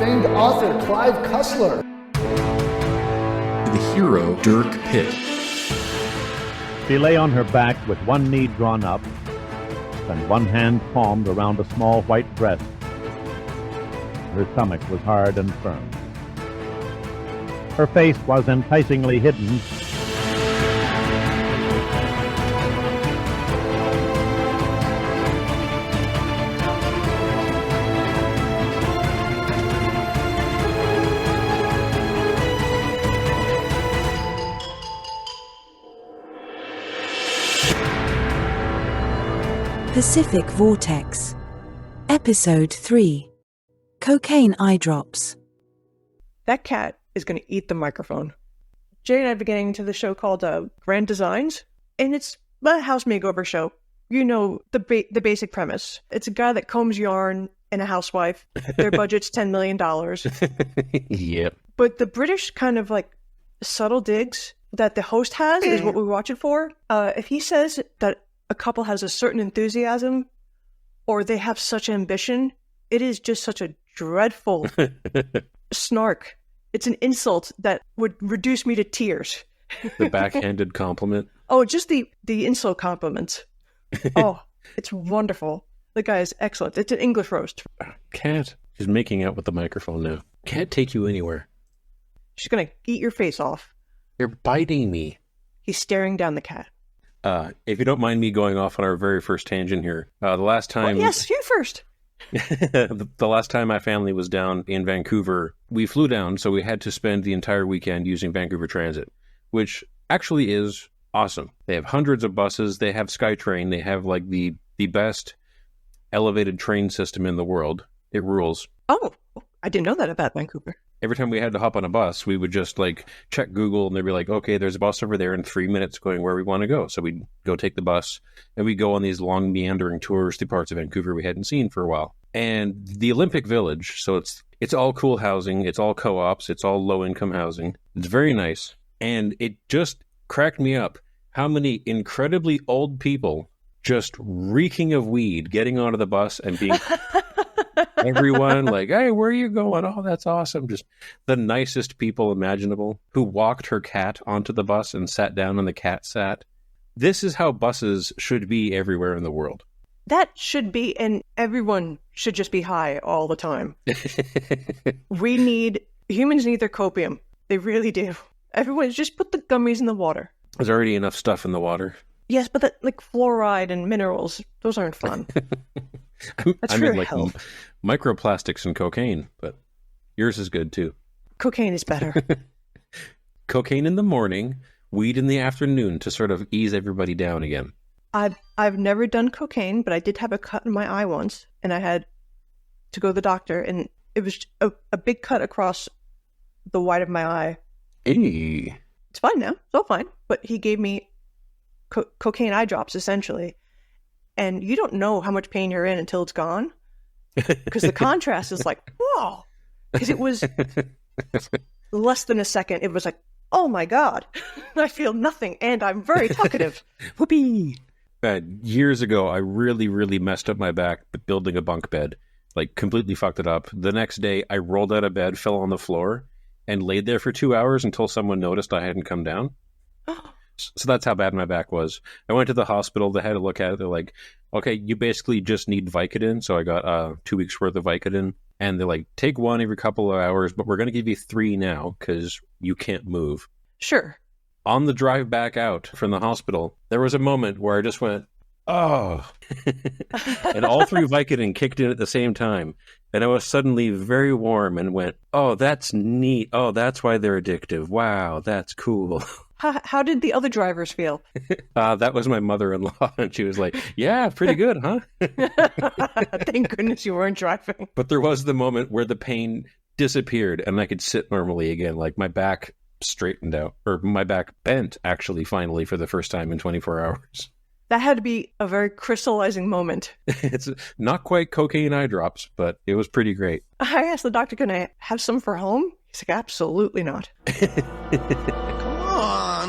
famed author Clive Cussler. The hero, Dirk Pitt. She lay on her back with one knee drawn up and one hand palmed around a small white breast. Her stomach was hard and firm. Her face was enticingly hidden. Pacific Vortex. Episode 3. Cocaine Eyedrops. That cat is going to eat the microphone. Jay and I have been getting into the show called Grand Designs, and it's a house makeover show. You know the basic premise. It's a guy that combs yarn and a housewife. Their budget's $10 million. Yep. But the British kind of like subtle digs that the host has is what we watch it for. If he says that a couple has a certain enthusiasm or they have such ambition, it is just such a dreadful snark. It's an insult that would reduce me to tears. The backhanded compliment. Oh, just the insult compliment. Oh, it's wonderful. The guy is excellent. It's an English roast. Cat is making out with the microphone now. Can't take you anywhere. She's going to eat your face off. You're biting me. He's staring down the cat. If you don't mind me going off on our very first tangent here, the last time... Well, yes, you first. The last time my family was down in Vancouver, we flew down, so we had to spend the entire weekend using Vancouver Transit, which actually is awesome. They have hundreds of buses. They have SkyTrain. They have like the best elevated train system in the world. It rules. Oh, I didn't know that about Vancouver. Every time we had to hop on a bus, we would just like check Google and they'd be like, okay, there's a bus over there in 3 minutes going where we want to go. So we'd go take the bus and we'd go on these long meandering tours to parts of Vancouver we hadn't seen for a while. And the Olympic Village, so it's all cool housing, it's all co-ops, it's all low-income housing. It's very nice. And it just cracked me up how many incredibly old people just reeking of weed getting onto the bus and being... Everyone like, hey, where are you going? Oh, that's awesome. Just the nicest people imaginable who walked her cat onto the bus and sat down and the cat sat. This is how buses should be everywhere in the world. That should be, and everyone should just be high all the time. Humans need their copium. They really do. Everyone, just put the gummies in the water. There's already enough stuff in the water. Yes, but like fluoride and minerals, those aren't fun. That's for like health. Microplastics and cocaine, but yours is good too. Cocaine is better. Cocaine in the morning, weed in the afternoon to sort of ease everybody down again. I've never done cocaine, but I did have a cut in my eye once, and I had to go to the doctor, and it was a big cut across the white of my eye. Hey. It's fine now. It's all fine. But he gave me cocaine eye drops, essentially. And you don't know how much pain you're in until it's gone. Because the contrast is like, whoa. Because it was less than a second. It was like, oh my God. I feel nothing. And I'm very talkative. Whoopee. Years ago, I really, really messed up my back building a bunk bed. Like, completely fucked it up. The next day, I rolled out of bed, fell on the floor, and laid there for 2 hours until someone noticed I hadn't come down. So that's how bad my back was. I went to the hospital. They had a look at it. They're like, okay, you basically just need Vicodin. So I got 2 weeks worth of Vicodin. And they're like, take one every couple of hours, but we're going to give you 3 now because you can't move. Sure. On the drive back out from the hospital, there was a moment where I just went, oh. And all 3 Vicodin kicked in at the same time. And I was suddenly very warm and went, oh, that's neat. Oh, that's why they're addictive. Wow, that's cool. How did the other drivers feel? That was my mother-in-law, and she was like, yeah, pretty good, huh? Thank goodness you weren't driving. But there was the moment where the pain disappeared, and I could sit normally again, like my back straightened out, or my back bent, actually, finally, for the first time in 24 hours. That had to be a very crystallizing moment. It's not quite cocaine eye drops, but it was pretty great. I asked the doctor, can I have some for home? He's like, absolutely not.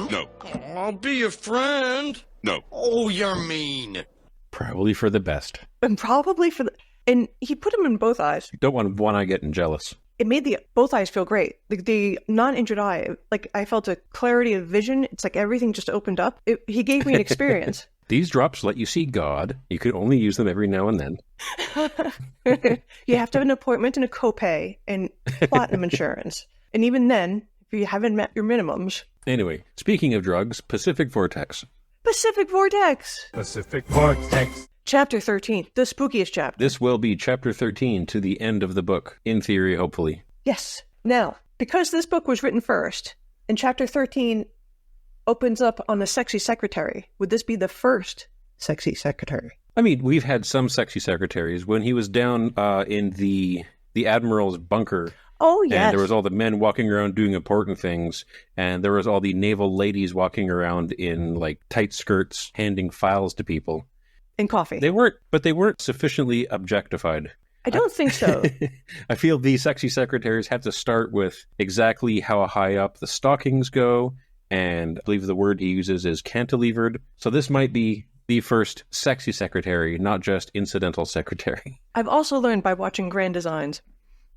No. I'll be your friend. No. Oh, you're mean. Probably for the best. And probably for the... And he put them in both eyes. You don't want one eye getting jealous. it made both eyes feel great. The non-injured eye, like I felt a clarity of vision. It's like everything just opened up. He gave me an experience. These drops let you see God. You can only use them every now and then. You have to have an appointment and a copay and platinum insurance. And even then, if you haven't met your minimums. Anyway, speaking of drugs, Pacific Vortex. Pacific Vortex. Pacific Vortex. Chapter 13, the spookiest chapter. This will be chapter 13 to the end of the book, in theory, hopefully. Yes. Now, because this book was written first, and chapter 13 opens up on the sexy secretary, would this be the first sexy secretary? I mean, we've had some sexy secretaries. When he was down in the Admiral's bunker, oh, yes. And there was all the men walking around doing important things, and there was all the naval ladies walking around in, like, tight skirts, handing files to people. And coffee. They weren't sufficiently objectified. I don't think so. I feel the sexy secretaries have to start with exactly how high up the stockings go, and I believe the word he uses is cantilevered. So this might be the first sexy secretary, not just incidental secretary. I've also learned by watching Grand Designs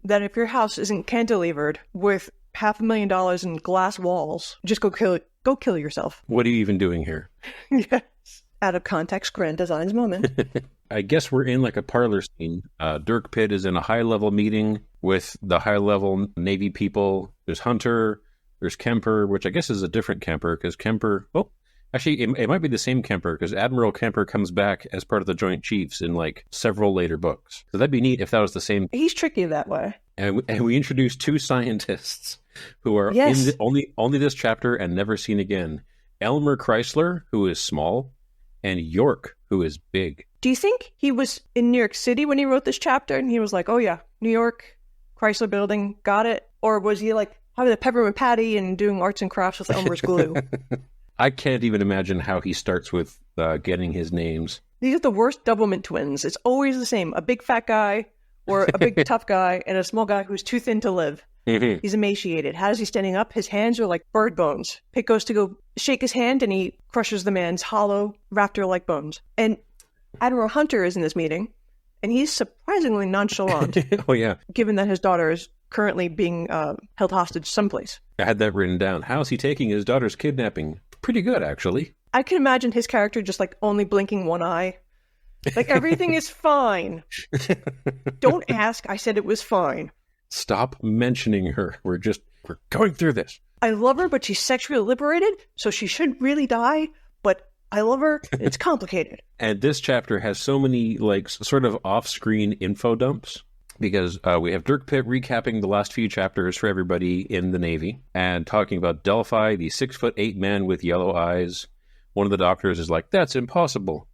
that if your house isn't cantilevered with $500,000 in glass walls, just go kill yourself. What are you even doing here? Yes. Out of context, Grand Designs moment. I guess we're in like a parlor scene. Dirk Pitt is in a high-level meeting with the high-level Navy people. There's Hunter, there's Kemper, which I guess is a different Kemper, because Kemper... Oh, actually, it might be the same Kemper, because Admiral Kemper comes back as part of the Joint Chiefs in like several later books. So that'd be neat if that was the same. He's tricky that way. And we introduced two scientists who are Yes. in only this chapter and never seen again. Elmer Chrysler, who is small, and York, who is big. Do you think he was in New York City when he wrote this chapter and he was like, oh yeah, New York, Chrysler Building, got it? Or was he like having a peppermint patty and doing arts and crafts with Elmer's glue? I can't even imagine how he starts with getting his names. These are the worst Doublemint twins. It's always the same. A big fat guy or a big tough guy and a small guy who's too thin to live. Mm-hmm. He's emaciated. How is he standing up? His hands are like bird bones. Pitt goes to go shake his hand and he crushes the man's hollow raptor-like bones. And Admiral Hunter is in this meeting and he's surprisingly nonchalant. Oh, yeah. Given that his daughter is currently being held hostage someplace. I had that written down. How's he taking his daughter's kidnapping? Pretty good, actually. I can imagine his character just like only blinking one eye. Like everything is fine. Don't ask. I said it was fine. Stop mentioning her. We're going through this. I love her, but she's sexually liberated, so she should really die, but I love her. It's complicated. And this chapter has so many, like, sort of off-screen info dumps, because we have Dirk Pitt recapping the last few chapters for everybody in the Navy, and talking about Delphi, the 6'8" man with yellow eyes. One of the doctors is like, that's impossible.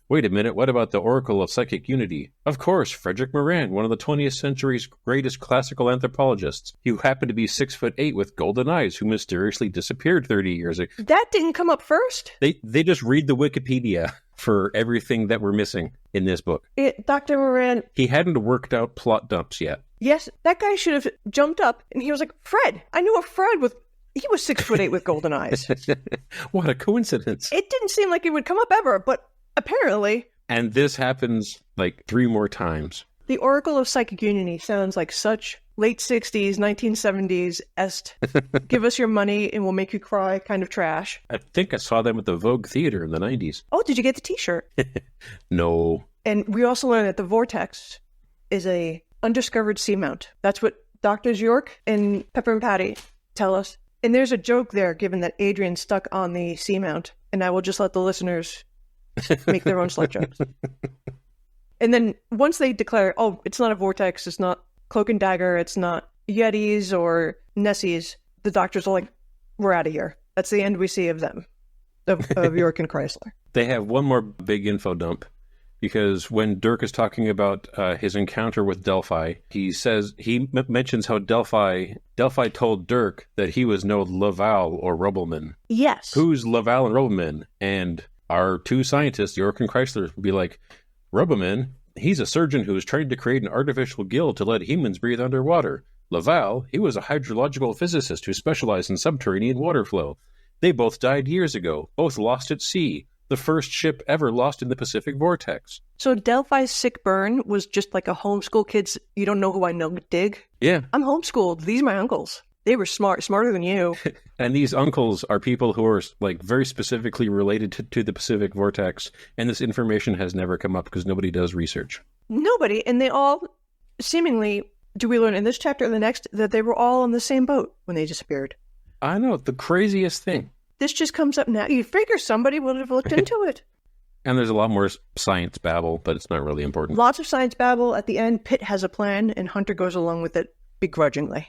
Wait a minute, what about the Oracle of Psychic Unity? Of course, Frederick Moran, one of the 20th century's greatest classical anthropologists, who happened to be 6'8" with golden eyes, who mysteriously disappeared 30 years ago. That didn't come up first? They just read the Wikipedia for everything that we're missing in this book. Dr. Moran... He hadn't worked out plot dumps yet. Yes, that guy should have jumped up, and he was like, Fred! I knew a Fred with... He was 6'8" with golden eyes. What a coincidence. It didn't seem like it would come up ever, but... Apparently. And this happens like 3 more times. The Oracle of Psychic Unity sounds like such late 60s, 1970s est. Give us your money and we'll make you cry kind of trash. I think I saw them at the Vogue Theater in the 90s. Oh, did you get the t-shirt? No. And we also learned that the Vortex is a undiscovered seamount. That's what Doctors York and Pepper and Patty tell us. And there's a joke there, given that Adrian's stuck on the seamount. And I will just let the listeners... make their own slut jokes. And then once they declare, oh, it's not a vortex, it's not Cloak and Dagger, it's not Yetis or Nessies, the doctors are like, we're out of here. That's the end we see of them, of York and Chrysler. They have one more big info dump, because when Dirk is talking about his encounter with Delphi, he mentions how Delphi told Dirk that he was no Laval or Rubelman. Yes. Who's Laval and Rubelman? And our 2 scientists, York and Chrysler, would be like, Rubelman, he's a surgeon who was trying to create an artificial gill to let humans breathe underwater. Laval, he was a hydrological physicist who specialized in subterranean water flow. They both died years ago, both lost at sea. the first ship ever lost in the Pacific Vortex. So Delphi's sick burn was just like a homeschool kid's, you don't know who I know, dig? Yeah. I'm homeschooled. These are my uncles. They were smarter than you. And these uncles are people who are like very specifically related to the Pacific Vortex, and this information has never come up because nobody does research. Nobody, and they all seemingly, do we learn in this chapter or the next, that they were all on the same boat when they disappeared. I know, the craziest thing. This just comes up now. You figure somebody would have looked into it. And there's a lot more science babble, but it's not really important. Lots of science babble. At the end, Pitt has a plan, and Hunter goes along with it begrudgingly.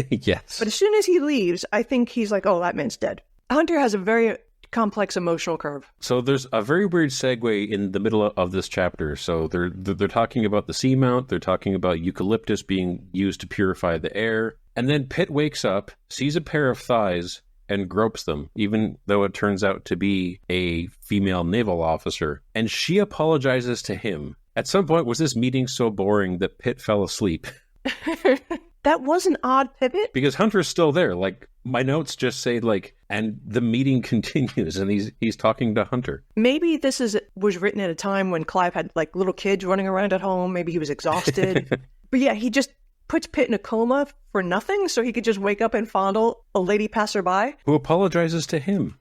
Yes. But as soon as he leaves, I think he's like, oh, that man's dead. Hunter has a very complex emotional curve. So there's a very weird segue in the middle of this chapter. So they're talking about the seamount. They're talking about eucalyptus being used to purify the air. And then Pitt wakes up, sees a pair of thighs, and gropes them, even though it turns out to be a female naval officer. And she apologizes to him. At some point, was this meeting so boring that Pitt fell asleep? That was an odd pivot. Because Hunter's still there. Like, my notes just say, like, and the meeting continues, and he's talking to Hunter. Maybe this was written at a time when Clive had, like, little kids running around at home. Maybe he was exhausted. But yeah, he just puts Pitt in a coma for nothing, so he could just wake up and fondle a lady passerby. Who apologizes to him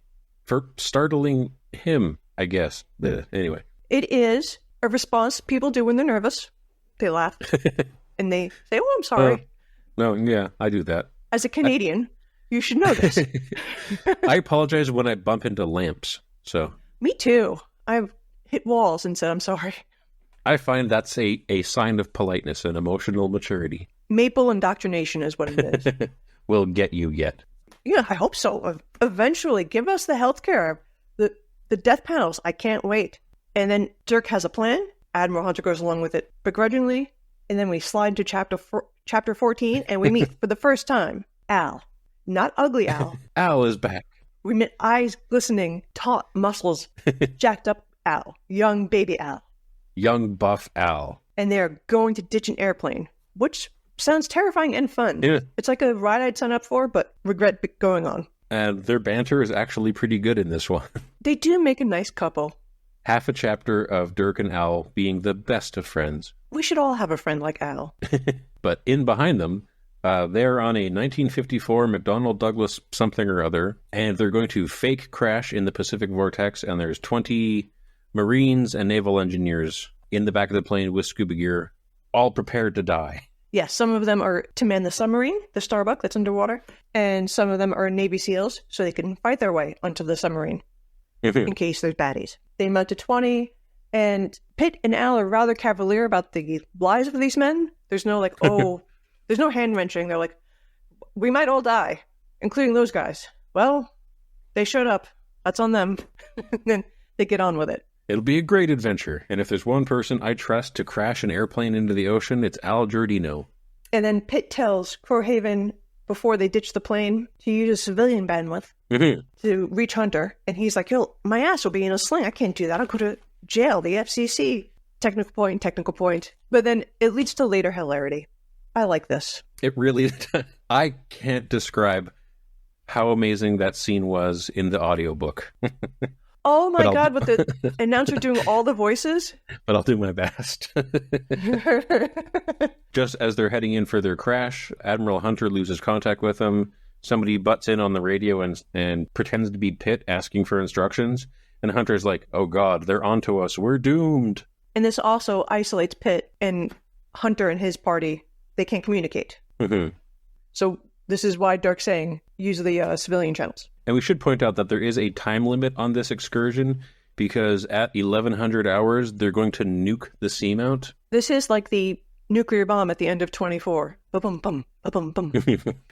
for startling him, I guess. Anyway. It is a response people do when they're nervous. They laugh. And they say, oh, I'm sorry. No, yeah, I do that. As a Canadian, you should know this. I apologize when I bump into lamps, so. Me too. I've hit walls and said, I'm sorry. I find that's a sign of politeness and emotional maturity. Maple indoctrination is what it is. Will get you yet. Yeah, I hope so. Eventually, give us the healthcare, the death panels. I can't wait. And then Dirk has a plan. Admiral Hunter goes along with it begrudgingly. And then we slide to chapter 14, and we meet for the first time Al. Not ugly Al. Al is back. We met eyes glistening, taut muscles, jacked up Al. Young baby Al. Young buff Al. And they're going to ditch an airplane, which sounds terrifying and fun. Yeah. It's like a ride I'd sign up for, but regret going on. And their banter is actually pretty good in this one. They do make a nice couple. Half a chapter of Dirk and Al being the best of friends. We should all have a friend like Al. But in behind them, they're on a 1954 McDonnell Douglas something or other, and they're going to fake crash in the Pacific Vortex, and there's 20 Marines and naval engineers in the back of the plane with scuba gear, all prepared to die. Yes, some of them are to man the submarine, the Starbuck that's underwater, and some of them are Navy SEALs, so they can fight their way onto the submarine in case there's baddies. They amount to 20, and Pitt and Al are rather cavalier about the lives of these men. There's no like, oh, there's no hand-wrenching. They're like, we might all die, including those guys. Well, they showed up. That's on them. Then they get on with it. It'll be a great adventure, and if there's one person I trust to crash an airplane into the ocean, it's Al Giordino. And then Pitt tells Crowhaven, before they ditch the plane, to use civilian bandwidth to reach Hunter. And he's like, yo, my ass will be in a sling. I can't do that. I'll go to jail, the FCC. Technical point. But then it leads to later hilarity. I like this. It really, I can't describe how amazing that scene was in the audiobook. Oh my God, with the announcer doing all the voices. But I'll do my best. Just as they're heading in for their crash, Admiral Hunter loses contact with them. Somebody butts in on the radio and pretends to be Pitt asking for instructions. And Hunter's like, oh God, they're onto us. We're doomed. And this also isolates Pitt and Hunter and his party. They can't communicate. So this is why Dirk's saying, use the civilian channels. And we should point out that there is a time limit on this excursion, because at 1100 hours, they're going to nuke the seamount. This is like the nuclear bomb at the end of 24. Ba-bum-bum, ba-bum-bum.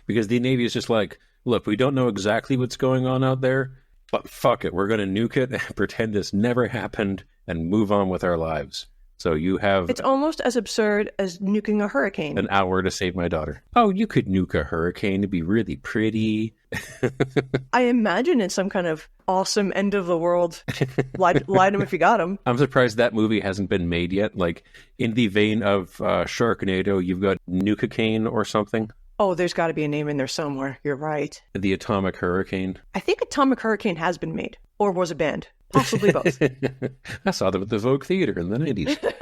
Because the Navy is just like, look, we don't know exactly what's going on out there, but fuck it, we're going to nuke it and pretend this never happened and move on with our lives. So you have... It's almost as absurd as nuking a hurricane. An hour to save my daughter. Oh, you could nuke a hurricane. It'd be really pretty. I imagine it's some kind of awesome end of the world. Light him if you got him. I'm surprised that movie hasn't been made yet. Like, in the vein of Sharknado, you've got Nuke-a-cane or something. Oh, there's got to be a name in there somewhere. You're right. The Atomic Hurricane. I think Atomic Hurricane has been made. Or was a band. Possibly both. I saw them at the Vogue Theater in the 90s.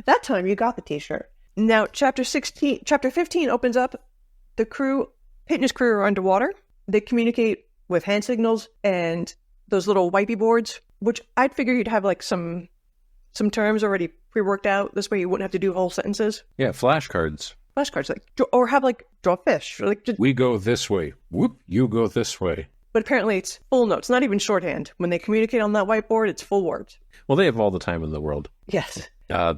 That time you got the t-shirt. Now, chapter 15 opens up. The crew, Pitt and his crew are underwater. They communicate with hand signals and those little wipey boards, which I'd figure you'd have like some terms already pre-worked out. This way you wouldn't have to do whole sentences. Yeah, flashcards. Flashcards, like, or have like draw fish. Or like, just, We go this way. Whoop, you go this way. but apparently it's full notes, not even shorthand. When they communicate on that whiteboard, it's full words. Well, they have all the time in the world. Yes.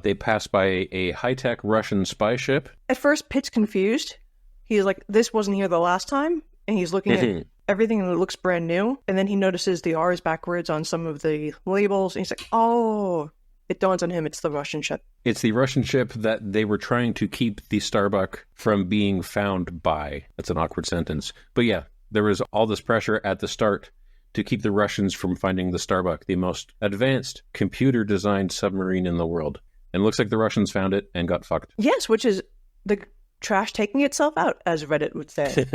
They pass by a high-tech Russian spy ship. At first, Pitt's confused. He's like, this wasn't here the last time. And he's looking at everything that looks brand new. And then he notices the R is backwards on some of the labels. And he's like, oh, it dawns on him. It's the Russian ship. It's the Russian ship that they were trying to keep the Starbuck from being found by. That's an awkward sentence. But yeah, there was all this pressure at the start to keep the Russians from finding the Starbuck, the most advanced computer-designed submarine in the world. And it looks like the Russians found it and got fucked. Yes, which is the trash taking itself out, as Reddit would say.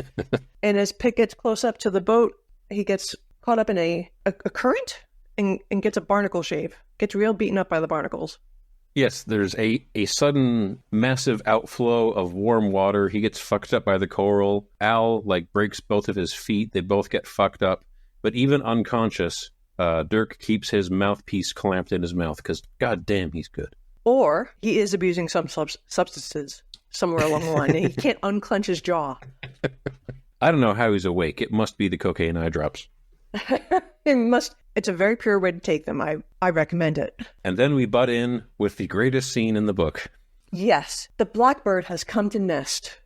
And as Pitt gets close up to the boat, he gets caught up in a current and gets a barnacle shave. Gets real beaten up by the barnacles. Yes, there's a sudden massive outflow of warm water. He gets fucked up by the coral. Al, breaks both of his feet. They both get fucked up. But even unconscious, Dirk keeps his mouthpiece clamped in his mouth because, goddamn, he's good. Or he is abusing some substances somewhere along the line, and he can't unclench his jaw. I don't know how he's awake. It must be the cocaine eyedrops. It's a very pure way to take them. I recommend it. And then we butt in with the greatest scene in the book. Yes, the blackbird has come to nest.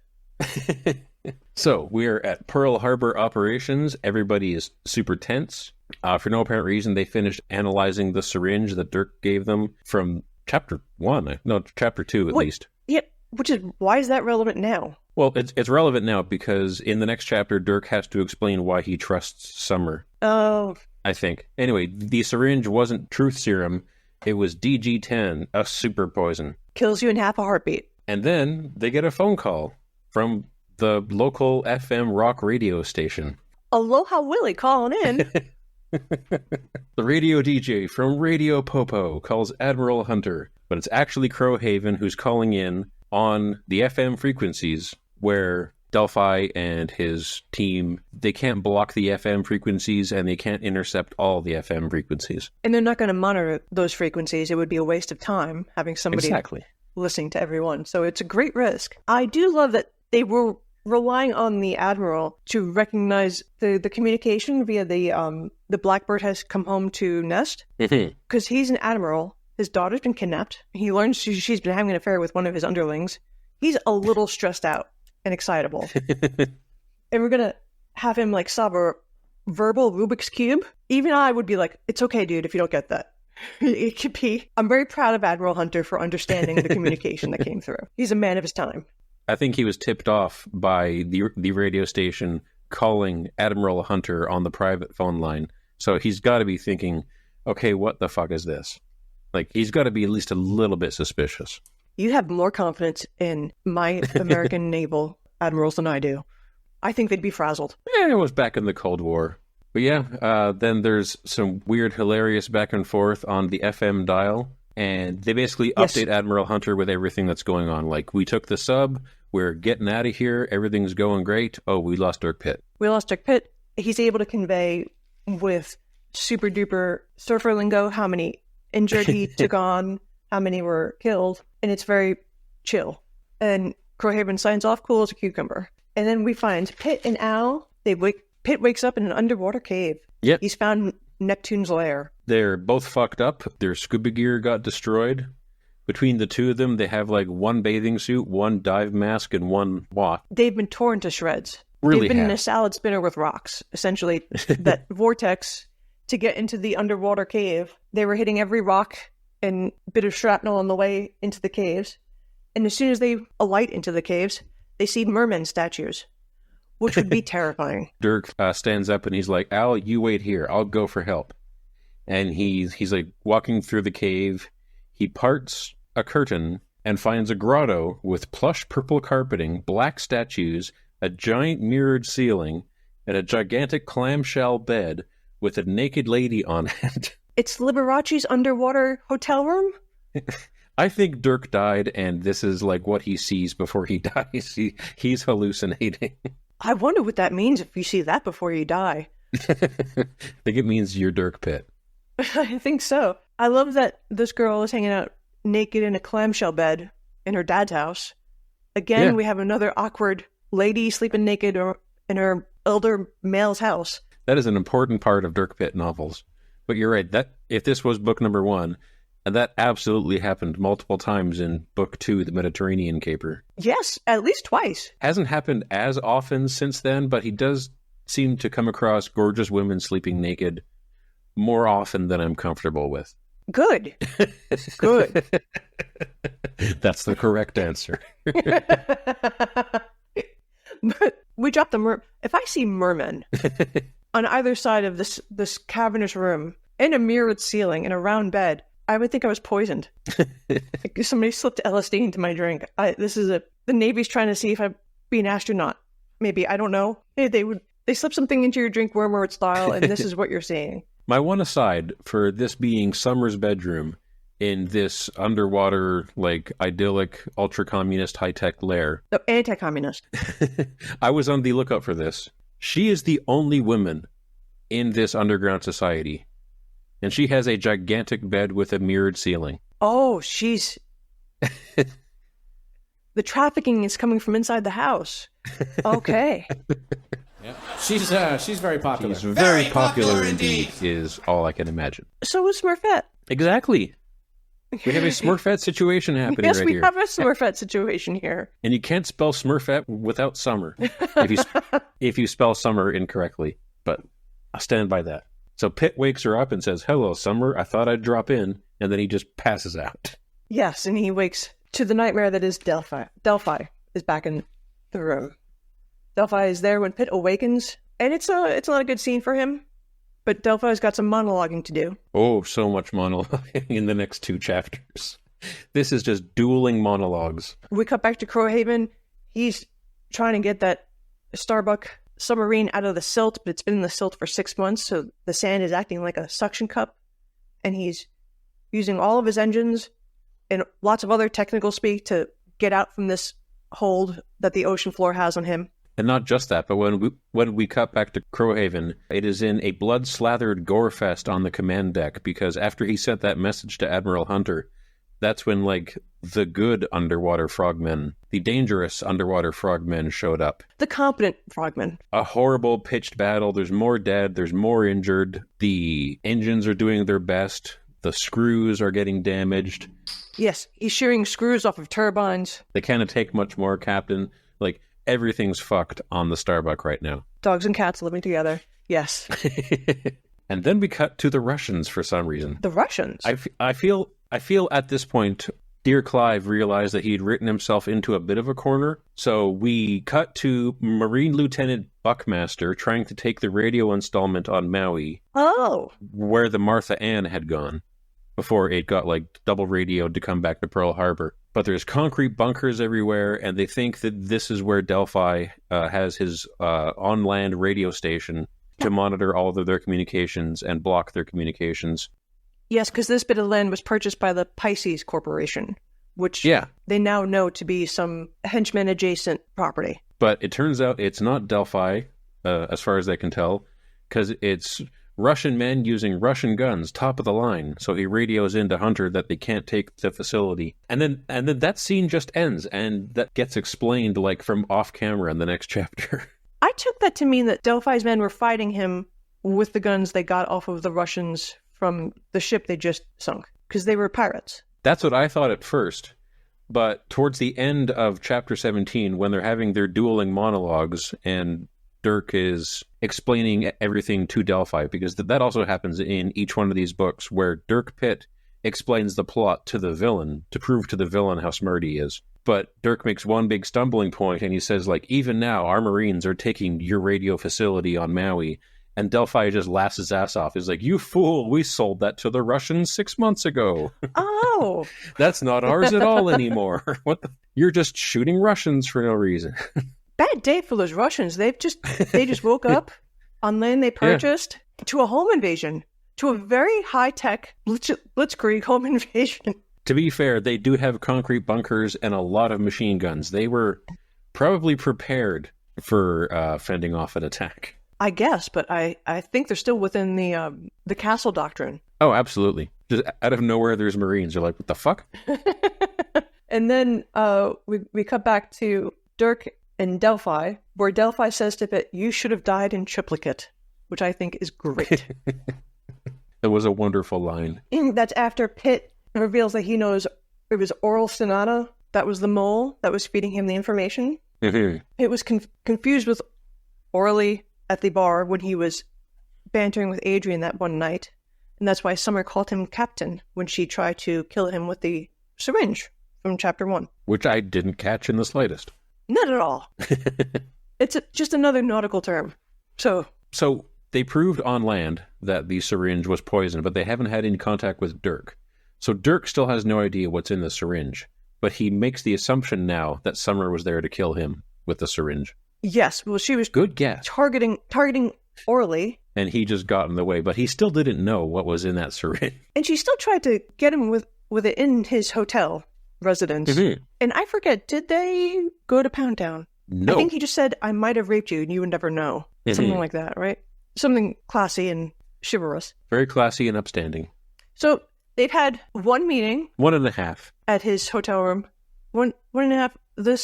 So, we're at Pearl Harbor operations. Everybody is super tense. For no apparent reason, they finished analyzing the syringe that Dirk gave them from chapter 1. No, chapter 2 at least. Yeah, why is that relevant now? Well, it's relevant now because in the next chapter, Dirk has to explain why he trusts Summer. Oh. I think. Anyway, the syringe wasn't truth serum. It was DG10, a super poison. Kills you in half a heartbeat. And then they get a phone call from the local FM rock radio station. Aloha Willie calling in. The radio DJ from Radio Popo calls Admiral Hunter, but it's actually Crowhaven who's calling in on the FM frequencies where Delphi and his team, they can't block the FM frequencies and they can't intercept all the FM frequencies. And they're not going to monitor those frequencies. It would be a waste of time having somebody exactly listening to everyone. So it's a great risk. I do love that they were relying on the Admiral to recognize the communication via the Blackbird has come home to nest. Because he's an Admiral. His daughter's been kidnapped. He learns she's been having an affair with one of his underlings. He's a little stressed out and excitable. And we're going to have him solve a verbal Rubik's Cube. Even I would be like, it's okay, dude, if you don't get that. It could be. I'm very proud of Admiral Hunter for understanding the communication that came through. He's a man of his time. I think he was tipped off by the radio station calling Admiral Hunter on the private phone line. So he's got to be thinking, okay, what the fuck is this? He's got to be at least a little bit suspicious. You have more confidence in my American naval admirals than I do. I think they'd be frazzled. It was back in the Cold War. But yeah, then there's some weird, hilarious back and forth on the FM dial. And they basically update Admiral Hunter with everything that's going on. We took the sub, we're getting out of here, everything's going great. Oh, we lost Dirk Pitt. We lost Dirk Pitt. He's able to convey with super duper surfer lingo how many injured he took on, how many were killed. And it's very chill. And Crowhaven signs off cool as a cucumber. And then we find Pitt and Al. Pitt wakes up in an underwater cave. Yep. He's found Neptune's lair. They're both fucked up. Their scuba gear got destroyed. Between the two of them, they have one bathing suit, one dive mask, and one watch. They've been torn to shreds. Really They've been in a salad spinner with rocks. Essentially, that vortex to get into the underwater cave. They were hitting every rock and bit of shrapnel on the way into the caves. And as soon as they alight into the caves, they see merman statues, which would be terrifying. Dirk stands up and he's like, Al, you wait here. I'll go for help. And he's walking through the cave. He parts a curtain and finds a grotto with plush purple carpeting, black statues, a giant mirrored ceiling, and a gigantic clamshell bed with a naked lady on it. It's Liberace's underwater hotel room? I think Dirk died, and this is like what he sees before he dies. He's hallucinating. I wonder what that means if you see that before you die. I think it means you're Dirk Pitt. I think so. I love that this girl is hanging out naked in a clamshell bed in her dad's house. Again, we have another awkward lady sleeping naked in her elder male's house. That is an important part of Dirk Pitt novels. But you're right, that if this was book number 1, and that absolutely happened multiple times in book 2, The Mediterranean Caper. Yes, at least twice. Hasn't happened as often since then, but he does seem to come across gorgeous women sleeping naked more often than I'm comfortable with. Good. Good. That's the correct answer. But we dropped if I see mermen on either side of this cavernous room, in a mirrored ceiling, in a round bed, I would think I was poisoned. Like somebody slipped LSD into my drink. The Navy's trying to see if I'd be an astronaut. Maybe, I don't know. They slip something into your drink wormwood style, and this is what you're seeing. My one aside for this being Summer's bedroom in this underwater, like, idyllic, ultra-communist, high-tech lair. The anti-communist. I was on the lookout for this. She is the only woman in this underground society. And she has a gigantic bed with a mirrored ceiling. Oh, she's... The trafficking is coming from inside the house. Okay. Yeah. She's very popular. She's very popular indeed, is all I can imagine. So is Smurfette. Exactly. We have a Smurfette situation happening yes, right we here. have a Smurfette situation here. And you can't spell Smurfette without summer if you spell summer incorrectly. But I'll stand by that. So Pitt wakes her up and says, "Hello, Summer. I thought I'd drop in." And then he just passes out. Yes, and he wakes to the nightmare that is Delphi. Delphi is back in the room. Delphi is there when Pitt awakens, and it's not a good scene for him. But Delphi's got some monologuing to do. Oh, so much monologuing in the next 2 chapters. This is just dueling monologues. We cut back to Crowhaven. He's trying to get that Starbuck submarine out of the silt, but it's been in the silt for 6 months, so the sand is acting like a suction cup. And he's using all of his engines and lots of other technical speak to get out from this hold that the ocean floor has on him. And not just that, but when we cut back to Crowhaven, it is in a blood-slathered gore fest on the command deck, because after he sent that message to Admiral Hunter, that's when, like, the good underwater frogmen, the dangerous underwater frogmen showed up. The competent frogmen. A horrible pitched battle. There's more dead. There's more injured. The engines are doing their best. The screws are getting damaged. Yes, he's shearing screws off of turbines. They can't take much more, Captain. Like, everything's fucked on the Starbuck right now. Dogs and cats living together. Yes. And then we cut to the Russians for some reason. The Russians? I feel at this point, dear Clive realized that he'd written himself into a bit of a corner. So we cut to Marine Lieutenant Buckmaster trying to take the radio installment on Maui. Oh. Where the Martha Ann had gone before it got, like, double radioed to come back to Pearl Harbor. But there's concrete bunkers everywhere, and they think that this is where Delphi has his on-land radio station to monitor all of their communications and block their communications. Yes, because this bit of land was purchased by the Pisces Corporation, which they now know to be some henchman-adjacent property. But it turns out it's not Delphi, as far as they can tell, because it's Russian men using Russian guns, top of the line. So he radios into Hunter that they can't take the facility. And then that scene just ends, and that gets explained, like, from off camera in the next chapter. I took that to mean that Delphi's men were fighting him with the guns they got off of the Russians from the ship they just sunk, because they were pirates. That's what I thought at first. But towards the end of chapter 17, when they're having their dueling monologues, and Dirk is explaining everything to Delphi, because that also happens in each one of these books, where Dirk Pitt explains the plot to the villain, to prove to the villain how smart he is. But Dirk makes one big stumbling point, and he says, like, even now, our Marines are taking your radio facility on Maui. And Delphi just laughs his ass off. He's like, "You fool, we sold that to the Russians 6 months ago." Oh. That's not ours at all anymore. You're just shooting Russians for no reason. Bad day for those Russians. They just woke up on land they purchased, to a home invasion, to a very high-tech blitzkrieg home invasion. To be fair, they do have concrete bunkers and a lot of machine guns. They were probably prepared for fending off an attack. I guess, but I think they're still within the castle doctrine. Oh, absolutely. Just out of nowhere, there's Marines. You're like, what the fuck? And then we cut back to Dirk and Delphi, where Delphi says to Pitt, "You should have died in triplicate," which I think is great. It was a wonderful line. That's after Pitt reveals that he knows it was Oral Sonata that was the mole that was feeding him the information. Mm-hmm. It was confused with Orly at the bar when he was bantering with Adrian that one night. And that's why Summer called him Captain when she tried to kill him with the syringe from Chapter 1. Which I didn't catch in the slightest. Not at all. It's just another nautical term. So they proved on land that the syringe was poisoned, but they haven't had any contact with Dirk. So Dirk still has no idea what's in the syringe, but he makes the assumption now that Summer was there to kill him with the syringe. Yes, well, she was good guess targeting Orly. And he just got in the way, but he still didn't know what was in that syringe. And she still tried to get him with it in his hotel residence. Mm-hmm. And I forget, did they go to Pound Town? No. I think he just said, "I might have raped you and you would never know." Mm-hmm. Something like that, right? Something classy and chivalrous. Very classy and upstanding. So they've had one meeting. 1.5. At his hotel room. One and a half. The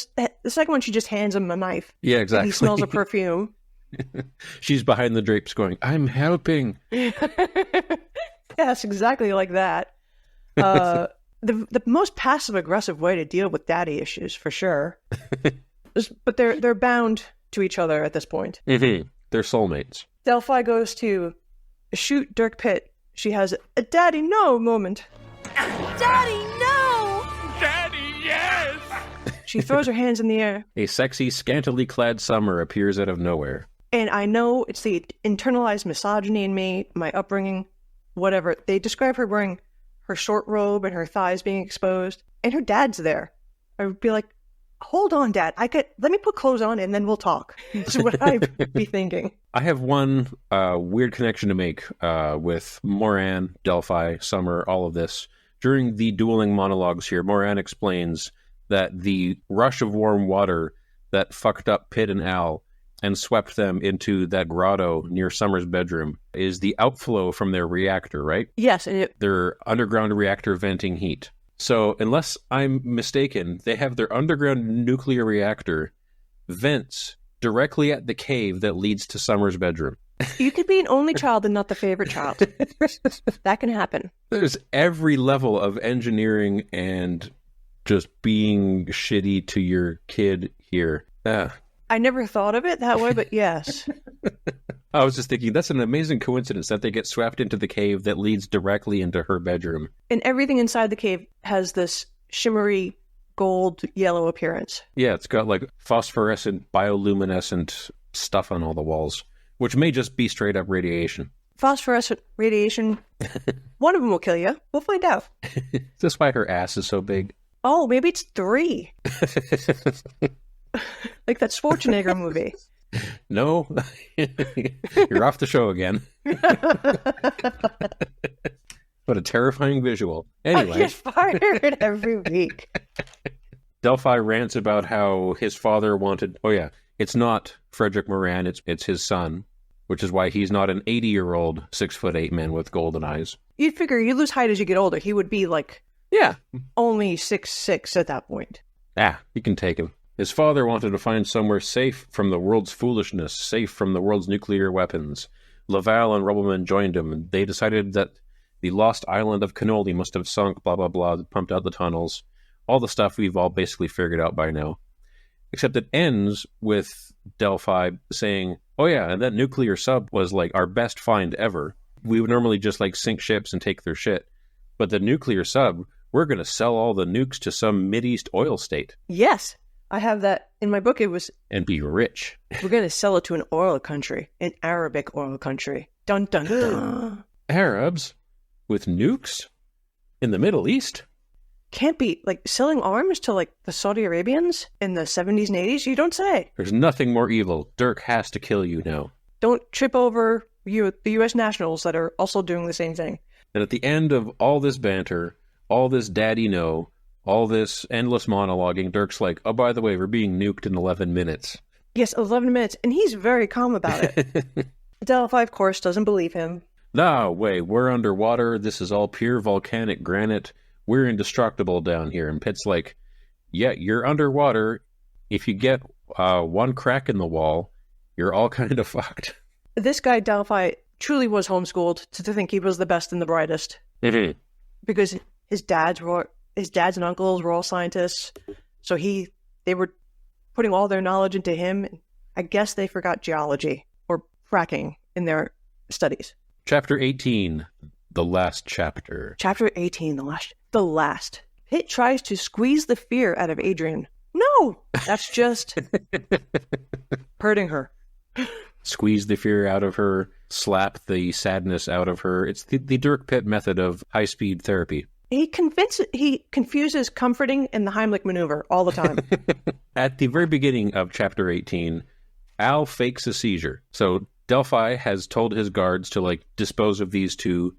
second one, she just hands him a knife. Yeah, exactly. And he smells a perfume. She's behind the drapes going, "I'm helping." Yes, exactly like that. The most passive-aggressive way to deal with daddy issues, for sure. But they're bound to each other at this point. Mm-hmm. They're soulmates. Delphi goes to shoot Dirk Pitt. She has a "Daddy, no" moment. Daddy, no! Daddy, yes! She throws her hands in the air. A sexy, scantily clad Summer appears out of nowhere. And I know it's the internalized misogyny in me, my upbringing, whatever. They describe her wearing her short robe and her thighs being exposed, and her dad's there. I would be like, "Hold on, Dad. Let me put clothes on and then we'll talk." That's what I'd be thinking. I have one weird connection to make with Moran, Delphi, Summer, all of this. During the dueling monologues here, Moran explains that the rush of warm water that fucked up Pitt and Al and swept them into that grotto near Summer's bedroom is the outflow from their reactor, right? Yes. And their underground reactor venting heat. So unless I'm mistaken, they have their underground nuclear reactor vents directly at the cave that leads to Summer's bedroom. You could be an only child and not the favorite child. That can happen. There's every level of engineering and just being shitty to your kid here. I never thought of it that way, but yes. I was just thinking, that's an amazing coincidence that they get swept into the cave that leads directly into her bedroom. And everything inside the cave has this shimmery gold yellow appearance. Yeah, it's got like phosphorescent, bioluminescent stuff on all the walls, which may just be straight up radiation. Phosphorescent radiation. One of them will kill you. We'll find out. Is this why her ass is so big? Oh, maybe it's 3. Like that Schwarzenegger movie. No. You're off the show again. What a terrifying visual. Anyway. I get fired every week. Delphi rants about how his father wanted... Oh, yeah. It's not Frederick Moran. It's his son, which is why he's not an 80-year-old 6'8" man with golden eyes. You'd figure you lose height as you get older. He would be like... Yeah. Only 6'6" at that point. You can take him. His father wanted to find somewhere safe from the world's foolishness, safe from the world's nuclear weapons. Laval and Rubbleman joined him. They decided that the lost island of Cannoli must have sunk, blah, blah, blah, pumped out the tunnels. All the stuff we've all basically figured out by now. Except it ends with Delphi saying, "Oh yeah, and that nuclear sub was like our best find ever. We would normally just like sink ships and take their shit. But the nuclear sub, we're going to sell all the nukes to some Mideast oil state." Yes. I have that in my book. It was... And be rich. We're going to sell it to an oil country. An Arabic oil country. Dun, dun, dun. Arabs? With nukes? In the Middle East? Can't be, like, selling arms to, like, the Saudi Arabians in the 70s and 80s? You don't say. There's nothing more evil. Dirk has to kill you now. Don't trip over the U.S. nationals that are also doing the same thing. And at the end of all this banter, all this daddy no, all this endless monologuing, Dirk's like, oh, by the way, we're being nuked in 11 minutes. Yes, 11 minutes, and he's very calm about it. Delphi, of course, doesn't believe him. No, wait, we're underwater. This is all pure volcanic granite. We're indestructible down here. And Pitt's like, yeah, you're underwater. If you get one crack in the wall, you're all kind of fucked. This guy, Delphi, truly was homeschooled to think he was the best and the brightest. Mm-hmm. Because his dads and uncles were all scientists. So they were putting all their knowledge into him. I guess they forgot geology or fracking in their studies. Chapter 18, the last chapter. Chapter 18, the last. Pitt tries to squeeze the fear out of Adrian. No, that's just hurting her. Squeeze the fear out of her, slap the sadness out of her. It's the Dirk Pitt method of high-speed therapy. He confuses comforting and the Heimlich maneuver all the time. At the very beginning of chapter 18, Al fakes a seizure. So Delphi has told his guards to dispose of these two,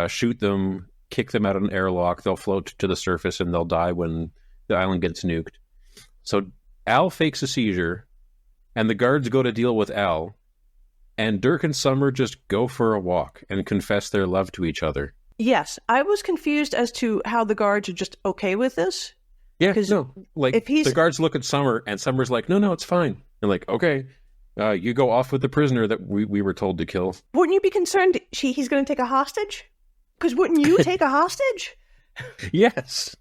shoot them, kick them out of an airlock. They'll float to the surface and they'll die when the island gets nuked. So Al fakes a seizure, and the guards go to deal with Al, and Dirk and Summer just go for a walk and confess their love to each other. Yes, I was confused as to how the guards are just okay with this. Yeah, no. The guards look at Summer, and Summer's like, no, it's fine. And okay, you go off with the prisoner that we were told to kill. Wouldn't you be concerned he's going to take a hostage? Because wouldn't you take a hostage? Yes.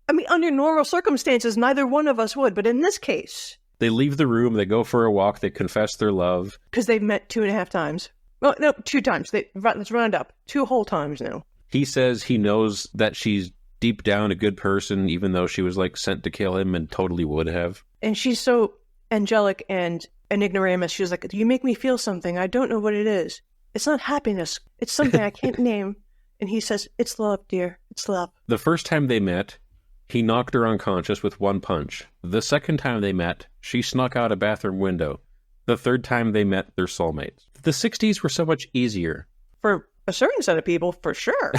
I mean, under normal circumstances, neither one of us would. But in this case... They leave the room, they go for a walk, they confess their love. Because they've met 2.5 times. Well, no, 2 times. Let's round up. 2 whole times now. He says he knows that she's deep down a good person, even though she was sent to kill him and totally would have. And she's so angelic and an ignoramus. She's like, you make me feel something. I don't know what it is. It's not happiness. It's something I can't name. And he says, it's love, dear. It's love. The first time they met, he knocked her unconscious with 1 punch. The second time they met, she snuck out a bathroom window. The third time they met, they're soulmates. The 60s were so much easier. For a certain set of people, for sure.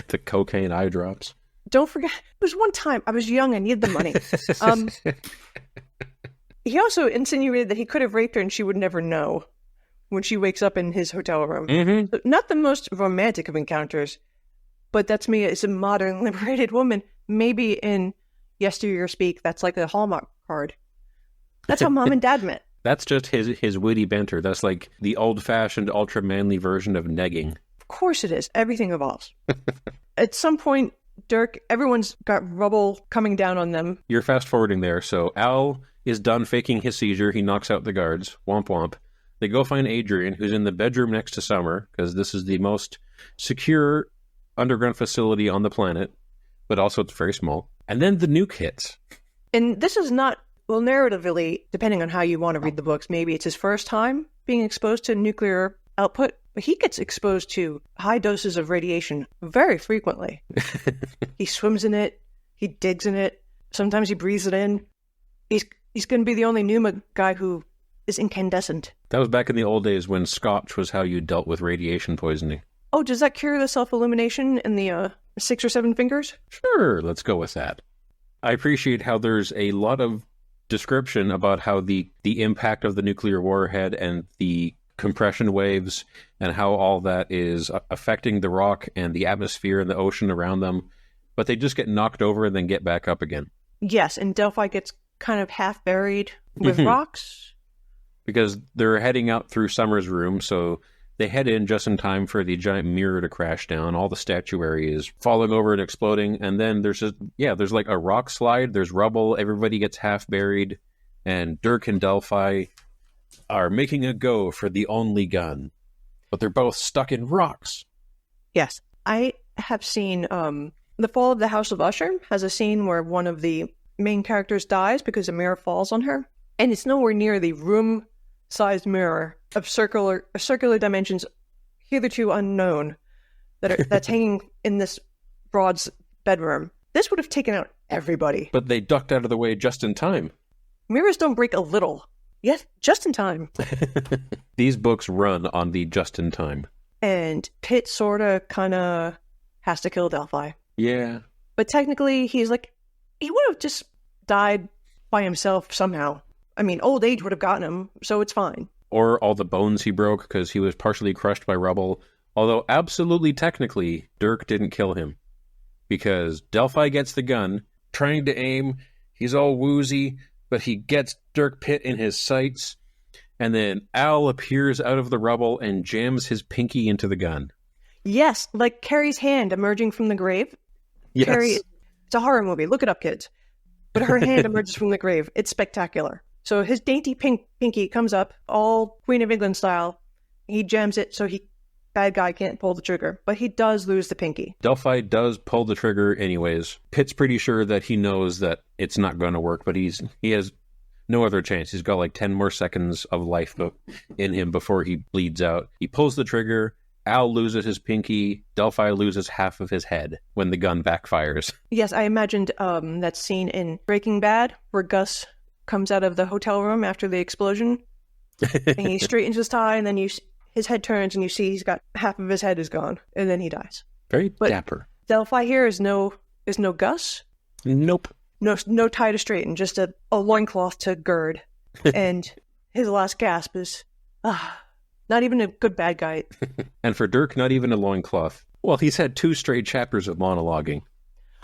The cocaine eye drops. Don't forget, it was one time, I was young, I needed the money. He also insinuated that he could have raped her and she would never know when she wakes up in his hotel room. Mm-hmm. Not the most romantic of encounters, but that's me as a modern, liberated woman. Maybe in yesteryear speak, that's like a Hallmark card. That's how Mom and Dad met. That's just his witty banter. That's like the old-fashioned, ultra-manly version of negging. Of course it is. Everything evolves. At some point, Dirk, everyone's got rubble coming down on them. You're fast-forwarding there. So Al is done faking his seizure. He knocks out the guards. Womp womp. They go find Adrian, who's in the bedroom next to Summer, because this is the most secure underground facility on the planet, but also it's very small. And then the nuke hits. And this is not, well, narratively, depending on how you want to read the books, maybe it's his first time being exposed to nuclear output, but he gets exposed to high doses of radiation very frequently. He swims in it, he digs in it, sometimes he breathes it in. He's going to be the only Numa guy who is incandescent. That was back in the old days when scotch was how you dealt with radiation poisoning. Oh, does that cure the self-illumination in the 6 or 7 fingers? Sure, let's go with that. I appreciate how there's a lot of description about how the impact of the nuclear warhead and the compression waves and how all that is affecting the rock and the atmosphere and the ocean around them, but they just get knocked over and then get back up again. Yes, and Delphi gets kind of half buried with rocks. Because they're heading out through Summer's room, so they head in just in time for the giant mirror to crash down. All the statuary is falling over and exploding, and then there's like a rock slide, there's rubble, everybody gets half buried, and Dirk and Delphi are making a go for the only gun, but they're both stuck in rocks. Yes, I have seen The Fall of the House of Usher has a scene where one of the main characters dies because a mirror falls on her, and it's nowhere near the room-sized mirror of circular dimensions hitherto unknown that's hanging in this broad bedroom. This would have taken out everybody. But they ducked out of the way just in time. Mirrors don't break a little. Yes, just in time. These books run on the just in time. And Pitt sort of, kind of has to kill Delphi. Yeah. But technically, he's like, he would have just died by himself somehow. I mean, old age would have gotten him, so it's fine. Or all the bones he broke because he was partially crushed by rubble. Although, absolutely technically, Dirk didn't kill him. Because Delphi gets the gun, trying to aim, he's all woozy, but he gets Dirk Pitt in his sights, and then Al appears out of the rubble and jams his pinky into the gun. Yes, like Carrie's hand emerging from the grave. Yes. Carrie, it's a horror movie. Look it up, kids. But her hand emerges from the grave. It's spectacular. So his dainty pinky comes up, all Queen of England style. He jams it so bad guy can't pull the trigger. But he does lose the pinky. Delphi does pull the trigger anyways. Pitt's pretty sure that he knows that it's not going to work, but he has no other chance. He's got like 10 more seconds of life in him before he bleeds out. He pulls the trigger. Al loses his pinky. Delphi loses half of his head when the gun backfires. Yes, I imagined that scene in Breaking Bad where Gus comes out of the hotel room after the explosion. And he straightens his tie, and then his head turns, and you see he's got half of his head is gone, and then he dies. Very dapper. Delphi here is no Gus. Nope. No tie to straighten, just a loincloth to gird. And his last gasp is, not even a good bad guy. And for Dirk, not even a loincloth. Well, he's had 2 straight chapters of monologuing.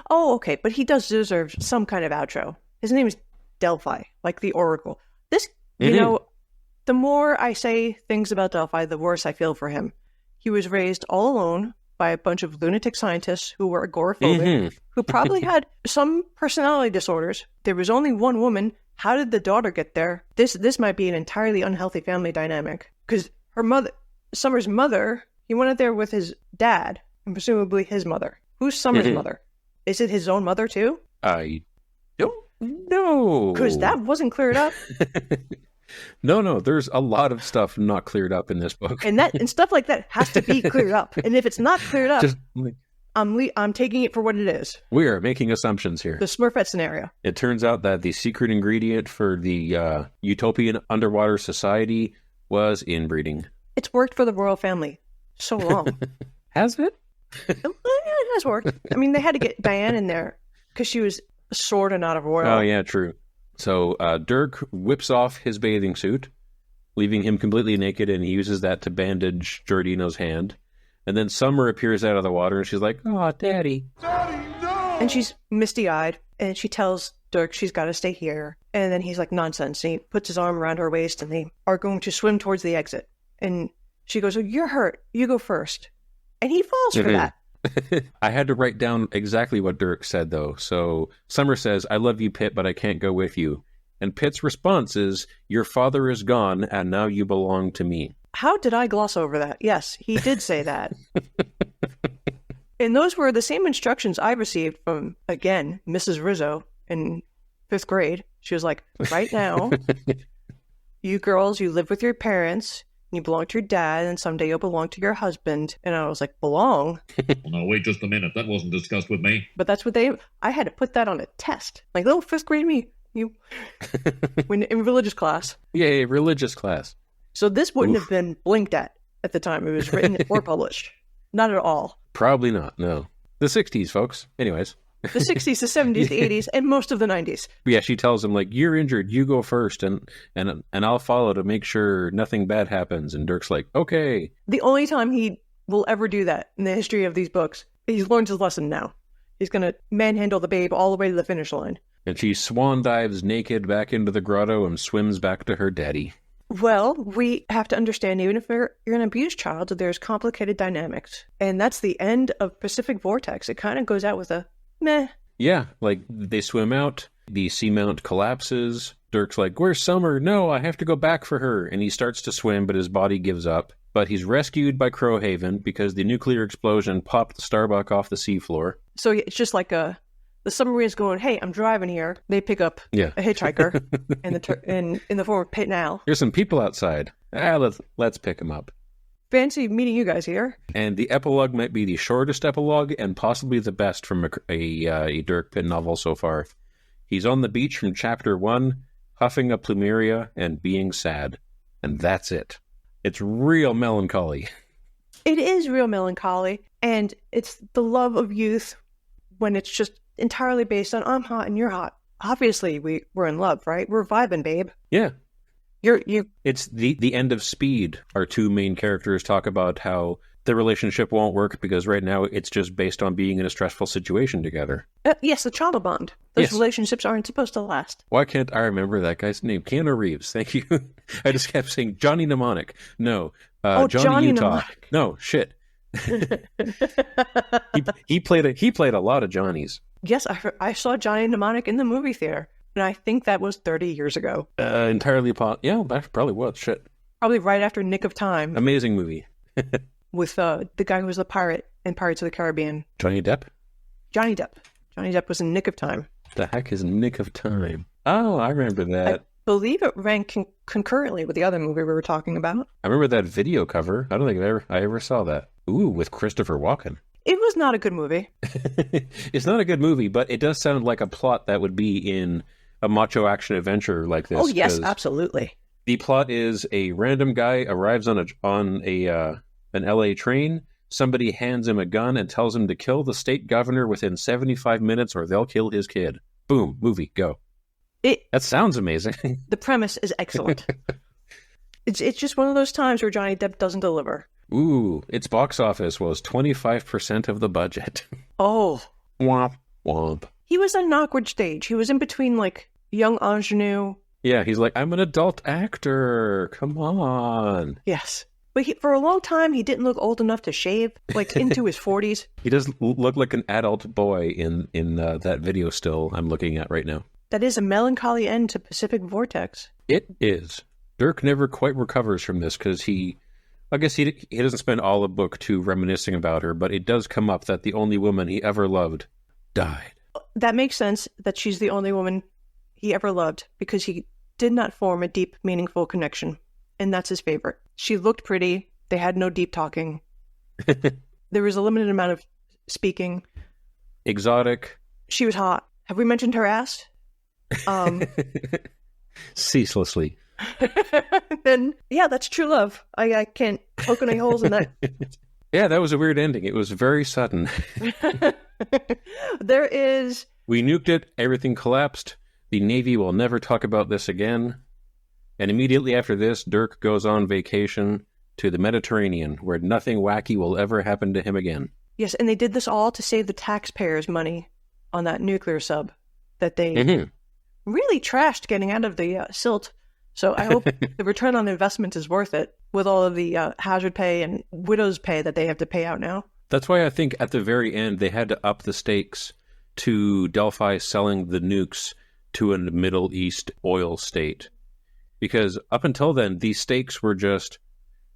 Oh, okay, but he does deserve some kind of outro. His name is Delphi, like the Oracle. This, you know, the more I say things about Delphi, the worse I feel for him. He was raised all alone by a bunch of lunatic scientists who were agoraphobic, who probably had some personality disorders. There was only one woman. How did the daughter get there? This might be an entirely unhealthy family dynamic. Because her mother, Summer's mother, he went out there with his dad, and presumably his mother. Who's Summer's mother? Is it his own mother too? I don't know. Because that wasn't cleared up. No, there's a lot of stuff not cleared up in this book. And stuff like that has to be cleared up. And if it's not cleared up, I'm taking it for what it is. We are making assumptions here. The Smurfette scenario. It turns out that the secret ingredient for the utopian underwater society was inbreeding. It's worked for the royal family so long. Has it? It has worked. I mean, they had to get Diane in there because she was sort of not a royal. Oh, yeah, true. So Dirk whips off his bathing suit, leaving him completely naked, and he uses that to bandage Giordino's hand. And then Summer appears out of the water, and she's like, "Oh, Daddy." Daddy, no! And she's misty-eyed, and she tells Dirk she's got to stay here. And then he's like, "Nonsense." And he puts his arm around her waist, and they are going to swim towards the exit. And she goes, "Oh, you're hurt. You go first." And he falls for that. I had to write down exactly what Dirk said, though. So Summer says, "I love you, Pitt, but I can't go with you." And Pitt's response is, "Your father is gone, and now you belong to me." How did I gloss over that? Yes, he did say that. And those were the same instructions I received from, again, Mrs. Rizzo in 5th grade. She was like, "Right now, you girls, you live with your parents. You belong to your dad, and someday you'll belong to your husband." And I was like, belong? Well, now, wait just a minute. That wasn't discussed with me. But that's what I had to put that on a test. Like, little 5th grade me, when in religious class. Yay, religious class. So this wouldn't have been blinked at the time it was written or published. Not at all. Probably not, no. The 60s, folks. Anyways. The 60s, the 70s, the 80s, and most of the 90s. But yeah, she tells him, like, "You're injured, you go first, and I'll follow to make sure nothing bad happens." And Dirk's like, "Okay." The only time he will ever do that in the history of these books, he's learned his lesson now. He's going to manhandle the babe all the way to the finish line. And she swan dives naked back into the grotto and swims back to her daddy. Well, we have to understand, even if you're an abused child, there's complicated dynamics. And that's the end of Pacific Vortex. It kind of goes out with a meh. Yeah, like, they swim out, the seamount collapses. Dirk's like, "Where's Summer? No, I have to go back for her." And he starts to swim, but his body gives up. But he's rescued by Crowhaven because the nuclear explosion popped the Starbuck off the seafloor. So it's just like the submarine's going, "Hey, I'm driving here." They pick up a hitchhiker in the form of Pitt and Al. "There's some people outside. Let's pick them up. Fancy meeting you guys here." And the epilogue might be the shortest epilogue and possibly the best from a Dirk Pitt novel so far. He's on the beach from chapter 1, huffing a plumeria and being sad. And that's it. It's real melancholy. It is real melancholy, and it's the love of youth when it's just entirely based on I'm hot and you're hot. Obviously, we're in love, right? We're vibing, babe. Yeah. You. It's the end of Speed. Our two main characters talk about how the relationship won't work because right now it's just based on being in a stressful situation together. Yes, the child bond. Those Yes. relationships aren't supposed to last. Why can't I remember that guy's name? Keanu Reeves. Thank you. I just kept saying Johnny Mnemonic. No. Johnny Utah. Mnemonic. No, shit. he played a lot of Johnnies. Yes, I saw Johnny Mnemonic in the movie theater, and I think that was 30 years ago. Yeah, that probably was. Shit. Probably right after Nick of Time Amazing movie. with the guy who was the pirate in Pirates of the Caribbean. Johnny Depp? Johnny Depp. Johnny Depp was in Nick of Time. The heck is Nick of Time? Oh, I remember that. I believe it ran concurrently with the other movie we were talking about. I remember that video cover. I don't think I ever saw that. Ooh, with Christopher Walken. It was not a good movie. It's not a good movie, but it does sound like a plot that would be in a macho action adventure like this. Oh, yes, absolutely. The plot is a random guy arrives on an LA train. Somebody hands him a gun and tells him to kill the state governor within 75 minutes or they'll kill his kid. Boom, movie, go. That sounds amazing. The premise is excellent. It's just one of those times where Johnny Depp doesn't deliver. Ooh, its box office was 25% of the budget. Oh. Womp, womp. He was at an awkward stage. He was in between, like, young ingenue. Yeah, he's like, I'm an adult actor. Come on. Yes. But for a long time, he didn't look old enough to shave, like, into his 40s. He does look like an adult boy in that video still I'm looking at right now. That is a melancholy end to Pacific Vortex. It is. Dirk never quite recovers from this because I guess he doesn't spend all the book two reminiscing about her, but it does come up that the only woman he ever loved died. That makes sense that she's the only woman he ever loved because he did not form a deep, meaningful connection. And that's his favorite. She looked pretty. They had no deep talking. There was a limited amount of speaking. Exotic. She was hot. Have we mentioned her ass? Ceaselessly. Then, yeah, that's true love. I can't poke any holes in that. Yeah, that was a weird ending. It was very sudden. There is... We nuked it. Everything collapsed. The Navy will never talk about this again. And immediately after this, Dirk goes on vacation to the Mediterranean, where nothing wacky will ever happen to him again. Yes, and they did this all to save the taxpayers' money on that nuclear sub that they really trashed getting out of the silt. So I hope the return on investment is worth it with all of the hazard pay and widow's pay that they have to pay out now. That's why I think at the very end they had to up the stakes to Delphi selling the nukes to a Middle East oil state. Because up until then, these stakes were just...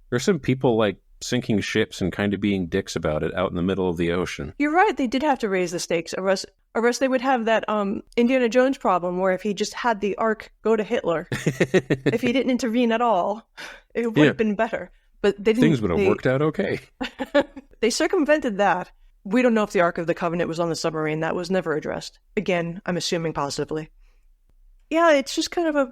There's some people like sinking ships and kind of being dicks about it out in the middle of the ocean. You're right, they did have to raise the stakes, or else they would have that Indiana Jones problem where if he just had the Ark go to Hitler, if he didn't intervene at all, it would have been better. But they didn't. Things would have worked out okay. They circumvented that. We don't know if the Ark of the Covenant was on the submarine. That was never addressed. Again, I'm assuming positively. Yeah, it's just kind of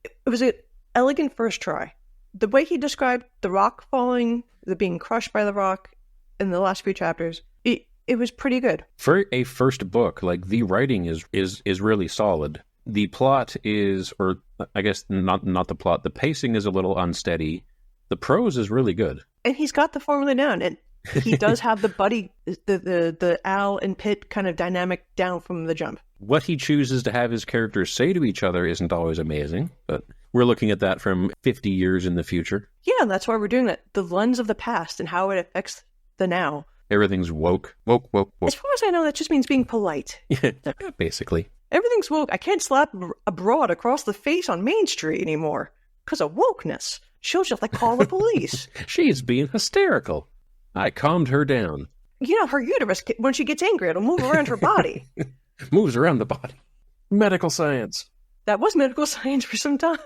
it was an elegant first try. The way he described the rock falling, the being crushed by the rock in the last few chapters, it was pretty good. For a first book, like, the writing is really solid. The plot is, or I guess not the plot, the pacing is a little unsteady. The prose is really good. And he's got the formula down, and he does have the buddy, the Al and Pitt kind of dynamic down from the jump. What he chooses to have his characters say to each other isn't always amazing, but we're looking at that from 50 years in the future. Yeah, that's why we're doing that. The lens of the past and how it affects the now. Everything's woke. As far as I know, that just means being polite. Yeah, basically. Everything's woke. I can't slap a broad across the face on Main Street anymore because of wokeness. She'll just call the police. She's being hysterical. I calmed her down. You know, her uterus, when she gets angry, it'll move around her body. Moves around the body. Medical science. That was medical science for some time.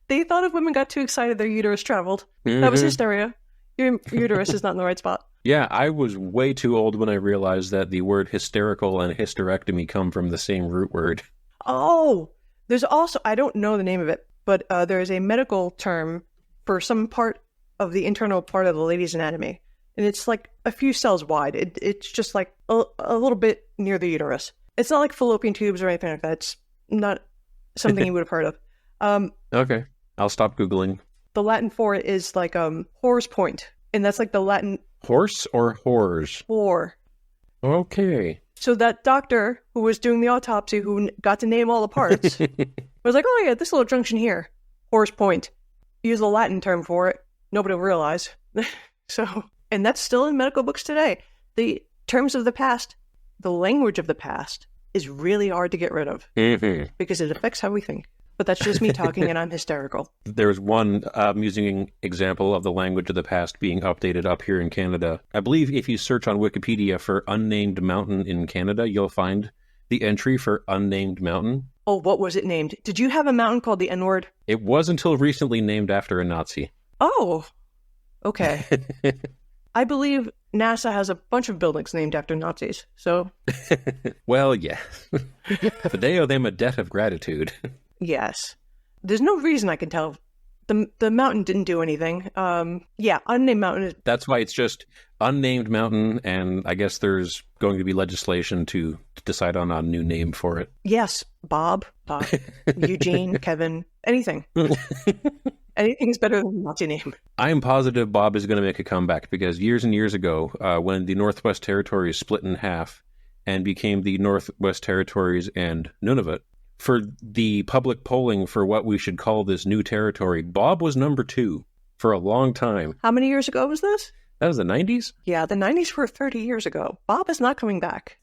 They thought if women got too excited, their uterus traveled. That was hysteria. Your uterus is not in the right spot. Yeah, I was way too old when I realized that the word hysterical and hysterectomy come from the same root word. Oh, There's also, I don't know the name of it, but there is a medical term for some part of the internal part of the lady's anatomy. And it's like a few cells wide. It's just like a little bit near the uterus. It's not like fallopian tubes or anything like that. It's not something you would have heard of. Okay. I'll stop Googling. The Latin for it is like whore's point. And that's like the Latin... Horse or whores? Whore. Okay. So that doctor who was doing the autopsy, who got to name all the parts, was like, oh yeah, this little junction here, whore's point. Use the Latin term for it. Nobody will realize. So, and that's still in medical books today. The terms of the past, the language of the past, is really hard to get rid of because it affects how we think. But that's just me talking, and I'm hysterical. There's one amusing example of the language of the past being updated up here in Canada. I believe if you search on Wikipedia for unnamed mountain in Canada, you'll find the entry for unnamed mountain. Oh, what was it named? Did you have a mountain called the N-word? It was until recently named after a Nazi. Oh, okay. I believe NASA has a bunch of buildings named after Nazis, so... Well, yeah. They owe them a debt of gratitude. Yes. There's no reason I can tell. The mountain didn't do anything. Yeah, unnamed mountain is... That's why it's just unnamed mountain, and I guess there's going to be legislation to decide on a new name for it. Yes, Bob, Eugene, Kevin, anything. Anything's better than a Nazi name. I am positive Bob is going to make a comeback because years and years ago, when the Northwest Territories split in half and became the Northwest Territories and Nunavut, for the public polling for what we should call this new territory, Bob was number 2 for a long time. How many years ago was this? That was the 90s? Yeah, the 90s were 30 years ago. Bob is not coming back.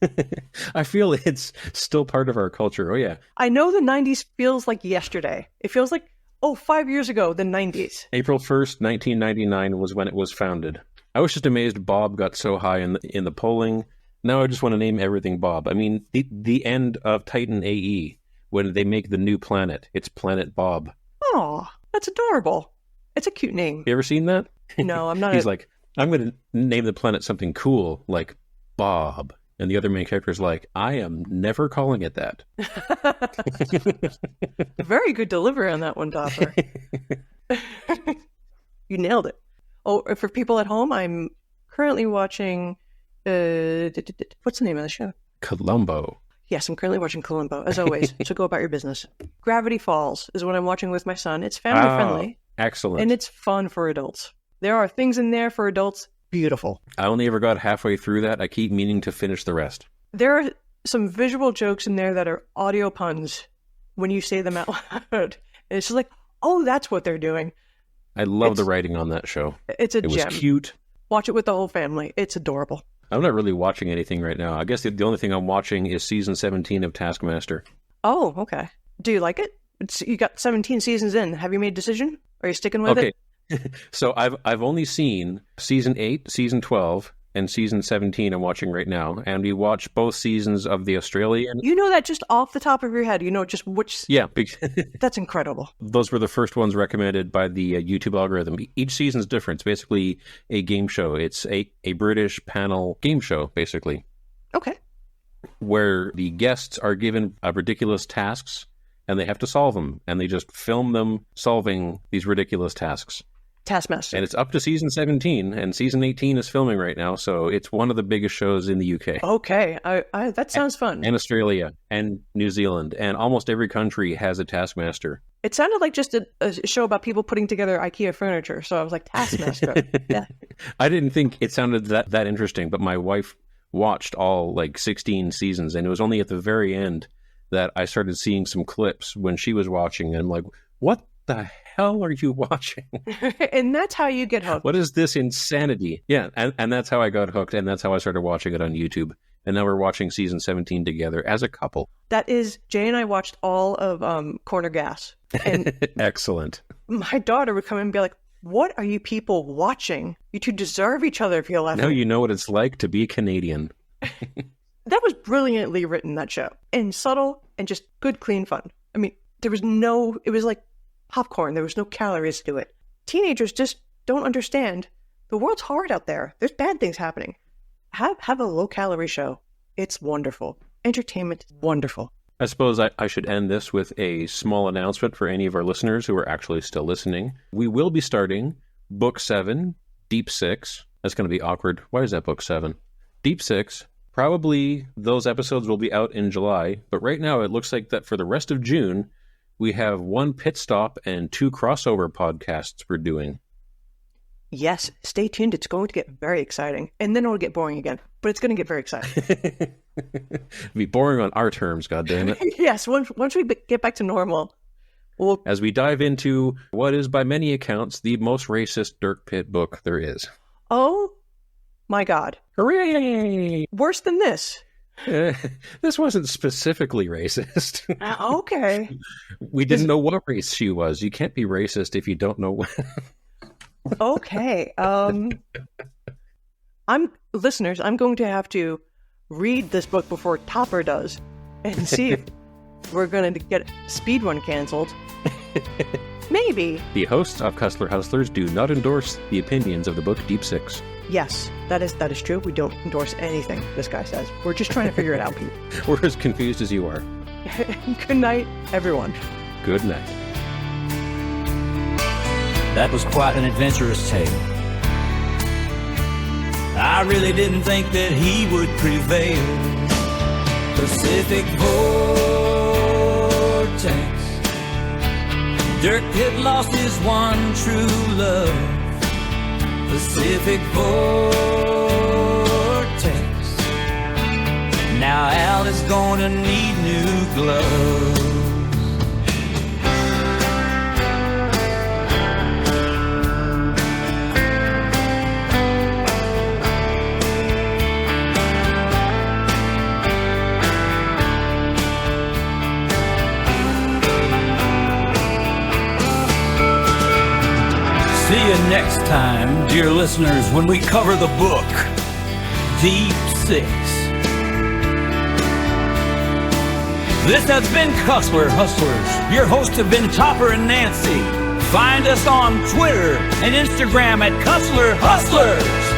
I feel it's still part of our culture. Oh, yeah. I know the 90s feels like yesterday. It feels like, 5 years ago, the 90s. April 1st, 1999 was when it was founded. I was just amazed Bob got so high in the polling. Now I just want to name everything Bob. I mean, the end of Titan AE, when they make the new planet, it's Planet Bob. Oh, that's adorable. It's a cute name. You ever seen that? No, I'm not. He's like, I'm going to name the planet something cool, like Bob. And the other main character is like, I am never calling it that. Very good delivery on that one, Dopper. You nailed it. Oh, for people at home, I'm currently watching, what's the name of the show? Columbo. Yes, I'm currently watching Columbo, as always. So go about your business. Gravity Falls is what I'm watching with my son. It's family friendly. Excellent. And it's fun for adults. There are things in there for adults. Beautiful. I only ever got halfway through that. I keep meaning to finish the rest. There are some visual jokes in there that are audio puns when you say them out loud. And it's just like, oh, that's what they're doing. I love the writing on that show. It's a gem. It was cute. Watch it with the whole family. It's adorable. I'm not really watching anything right now. I guess the only thing I'm watching is season 17 of Taskmaster. Oh, okay. Do you like it? You got 17 seasons in. Have you made a decision? Are you sticking with it? So I've only seen season 8, season 12, and season 17 I'm watching right now. And we watched both seasons of the Australian. You know that just off the top of your head. You know just which... Yeah. That's incredible. Those were the first ones recommended by the YouTube algorithm. Each season's different. It's basically a game show. It's a British panel game show, basically. Okay. Where the guests are given ridiculous tasks and they have to solve them. And they just film them solving these ridiculous tasks. Taskmaster. And it's up to season 17, and season 18 is filming right now, so it's one of the biggest shows in the UK. Okay, that sounds fun. And Australia, and New Zealand, and almost every country has a Taskmaster. It sounded like just a show about people putting together IKEA furniture, so I was like, Taskmaster. Yeah. I didn't think it sounded that interesting, but my wife watched all, 16 seasons, and it was only at the very end that I started seeing some clips when she was watching, and I'm like, what the hell are you watching? And that's how you get hooked. What is this insanity? Yeah, and that's how I got hooked, and that's how I started watching it on YouTube. And now we're watching season 17 together as a couple. That is, Jay and I watched all of Corner Gas. And excellent. My daughter would come in and be like, what are you people watching? You two deserve each other if you left. Now you know what it's like to be Canadian. That was brilliantly written, that show. And subtle and just good, clean fun. I mean, it was like popcorn. There was no calories to it. Teenagers just don't understand. The world's hard out there. There's bad things happening. Have a low-calorie show. It's wonderful. Entertainment is wonderful. I suppose I should end this with a small announcement for any of our listeners who are actually still listening. We will be starting Book 7, Deep 6. That's going to be awkward. Why is that Book 7? Deep 6. Probably those episodes will be out in July, but right now it looks like that for the rest of June, we have 1 pit stop and 2 crossover podcasts we're doing. Yes, stay tuned. It's going to get very exciting. And then it'll get boring again, but it's going to get very exciting. It'll be boring on our terms, goddammit. Yes, once we get back to normal. As we dive into what is, by many accounts, the most racist Dirk Pitt book there is. Oh, my God. Hooray! Worse than this. This wasn't specifically racist. Okay. We didn't know what race she was. You can't be racist if you don't know what... Okay. Listeners, I'm going to have to read this book before Topper does and see if we're going to get Speedrun canceled. Maybe. The hosts of Cussler Hustlers do not endorse the opinions of the book Deep 6. Yes, that is true. We don't endorse anything this guy says. We're just trying to figure it out, Pete. We're as confused as you are. Good night, everyone. Good night. That was quite an adventurous tale. I really didn't think that he would prevail. Pacific Vortex. Dirk Pitt lost his one true love. Pacific Vortex. Now Al is gonna need new gloves. See you next time, dear listeners, when we cover the book, Deep 6. This has been Cussler Hustlers. Your hosts have been Topper and Nancy. Find us on Twitter and Instagram at Cussler Hustlers.